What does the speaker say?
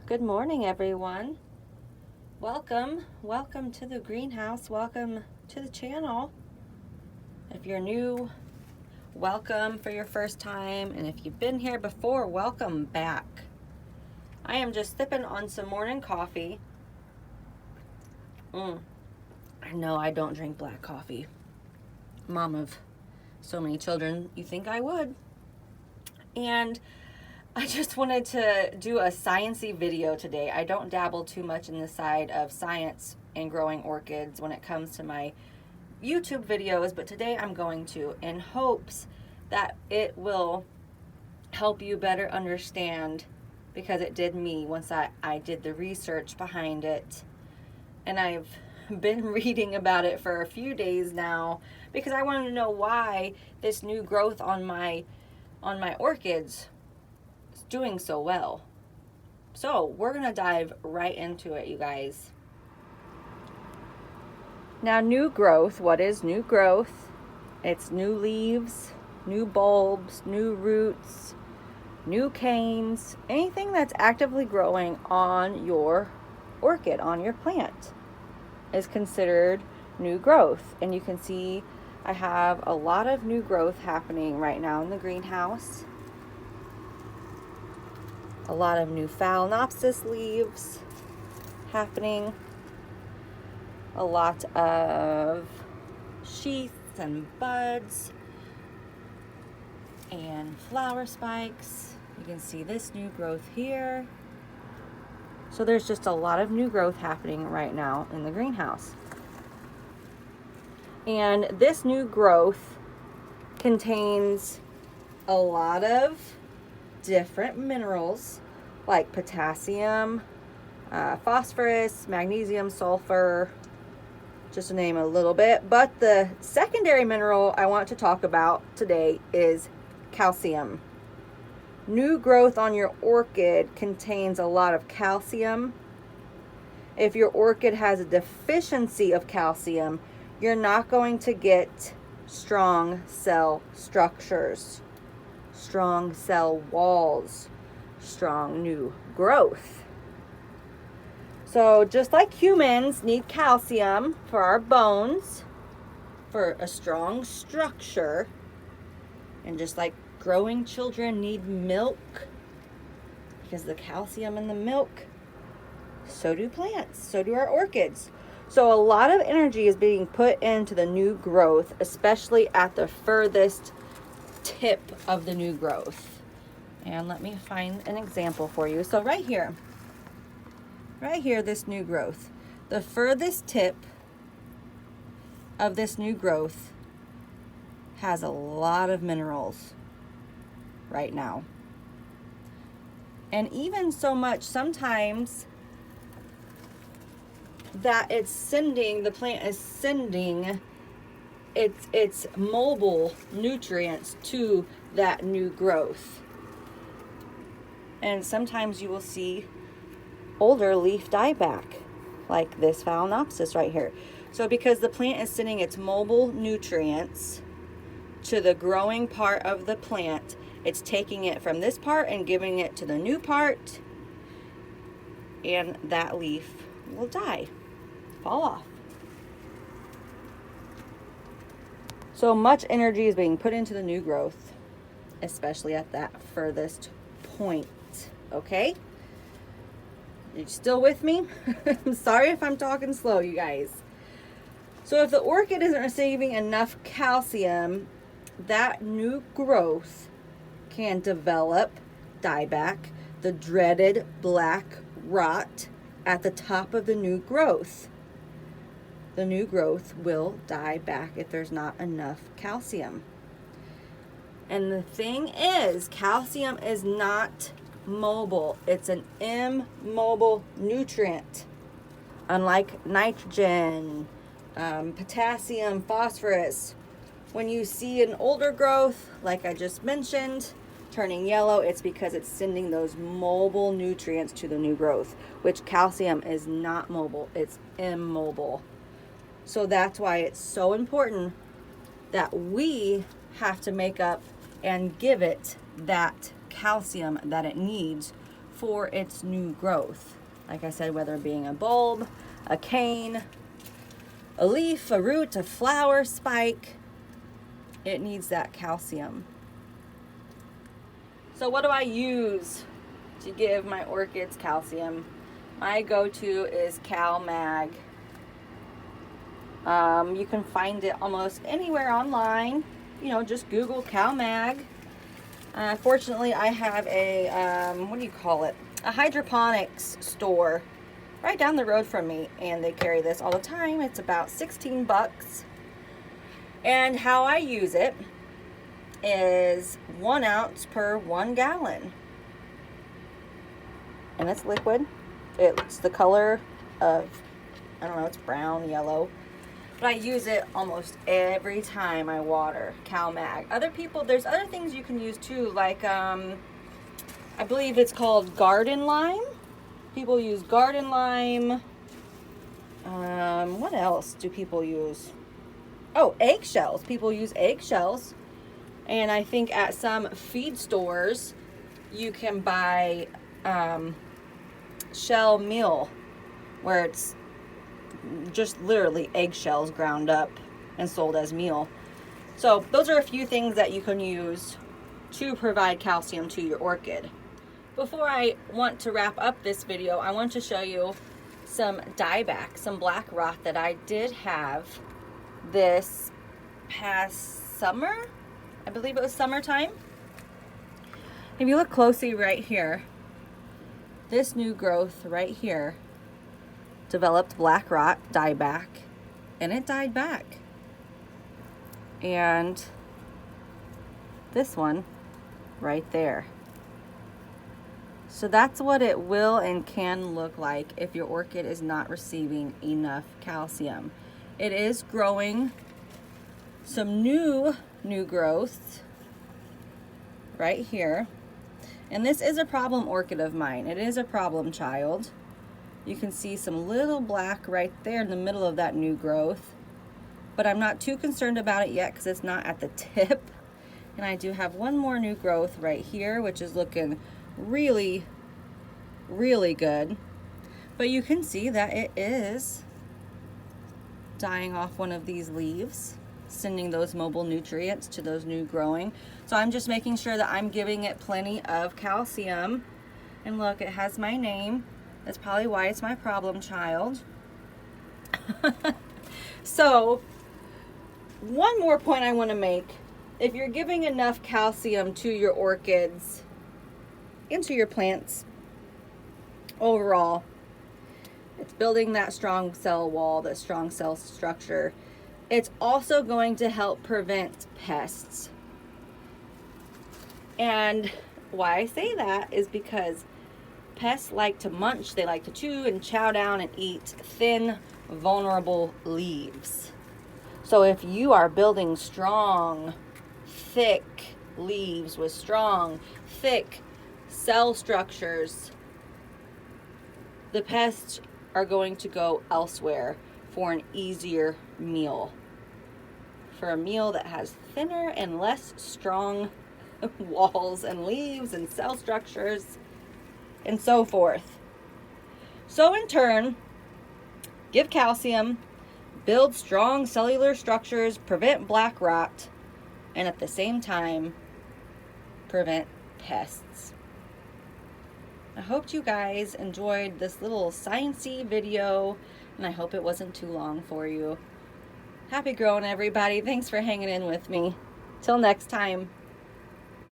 Good morning, everyone. Welcome to the greenhouse. Welcome to the channel. If you're new, welcome for your first time. And if you've been here before, welcome back. I am just sipping on some morning coffee. I know I don't drink black coffee. Mom of so many children, you think I would. And I just wanted to do a sciencey video today. I don't dabble too much in the side of science and growing orchids when it comes to my YouTube videos, but today I'm going to, in hopes that it will help you better understand, because it did me once I did the research behind it. And I've been reading about it for a few days now because I wanted to know why this new growth on my orchids doing so well. So we're gonna dive right into it, you guys. Now, new growth, what is new growth? It's new leaves, new bulbs, new roots, new canes, anything that's actively growing on your orchid, on your plant, is considered new growth. And you can see I have a lot of new growth happening right now in the greenhouse. A lot of new phalaenopsis leaves happening. A lot of sheaths and buds and flower spikes. You can see this new growth here. So there's just a lot of new growth happening right now in the greenhouse. And this new growth contains a lot of different minerals like potassium, phosphorus, magnesium, sulfur, just to name a little bit. But the secondary mineral I want to talk about today is calcium. New growth on your orchid contains a lot of calcium. If your orchid has a deficiency of calcium, you're not going to get strong cell structures, strong cell walls, strong new growth. So just like humans need calcium for our bones, for a strong structure, and just like growing children need milk because of the calcium in the milk, so do plants, so do our orchids. So a lot of energy is being put into the new growth, especially at the furthest tip of the new growth. And let me find an example for you. So right here, this new growth, the furthest tip of this new growth has a lot of minerals right now. And even so much sometimes that the plant is sending its mobile nutrients to that new growth. And sometimes you will see older leaf dieback, like this phalaenopsis right here. So because the plant is sending its mobile nutrients to the growing part of the plant, it's taking it from this part and giving it to the new part, and that leaf will die, fall off. So much energy is being put into the new growth, especially at that furthest point. Okay? You still with me? I'm sorry if I'm talking slow, you guys. So if the orchid isn't receiving enough calcium, that new growth can develop dieback, the dreaded black rot at the top of the new growth. The new growth will die back if there's not enough calcium. And the thing is, calcium is not mobile. It's an immobile nutrient. Unlike nitrogen, potassium, phosphorus. When you see an older growth, like I just mentioned, turning yellow, it's because it's sending those mobile nutrients to the new growth, which calcium is not mobile, it's immobile. So that's why it's so important that we have to make up and give it that calcium that it needs for its new growth. Like I said, whether it being a bulb, a cane, a leaf, a root, a flower, spike, it needs that calcium. So what do I use to give my orchids calcium? My go-to is CalMag. You can find it almost anywhere online. You know, just Google CalMag. Fortunately, I have a, what do you call it? A hydroponics store right down the road from me, and they carry this all the time. It's about 16 bucks. And how I use it is 1 ounce per 1 gallon. And it's liquid. It's the color of, I don't know, it's brown, yellow. But I use it almost every time I water CalMag. Other people, there's other things you can use too, like I believe it's called garden lime. People use garden lime. What else do people use? Oh, eggshells. People use eggshells. And I think at some feed stores you can buy shell meal, where it's just literally eggshells ground up and sold as meal. So those are a few things that you can use to provide calcium to your orchid. Before I want to wrap up this video, I want to show you some dieback, some black rot that I did have this past summer. I believe it was summertime. If you look closely right here, this new growth right here developed black rot, dieback, and it died back. And this one right there. So that's what it will and can look like if your orchid is not receiving enough calcium. It is growing some new growth right here. And this is a problem orchid of mine. It is a problem child. You can see some little black right there in the middle of that new growth. But I'm not too concerned about it yet because it's not at the tip. And I do have one more new growth right here, which is looking really, really good. But you can see that it is dying off one of these leaves, sending those mobile nutrients to those new growing. So I'm just making sure that I'm giving it plenty of calcium. And look, it has my name. That's probably why it's my problem child. So one more point I want to make. If you're giving enough calcium to your orchids and to your plants overall, it's building that strong cell wall, that strong cell structure. It's also going to help prevent pests. And why I say that is because pests like to munch, they like to chew and chow down and eat thin, vulnerable leaves. So if you are building strong, thick leaves with strong, thick cell structures, the pests are going to go elsewhere for an easier meal. For a meal that has thinner and less strong walls and leaves and cell structures and so forth. So in turn, give calcium, build strong cellular structures, prevent black rot, and at the same time, prevent pests. I hope you guys enjoyed this little sciencey video, and I hope it wasn't too long for you. Happy growing, everybody. Thanks for hanging in with me. Till next time.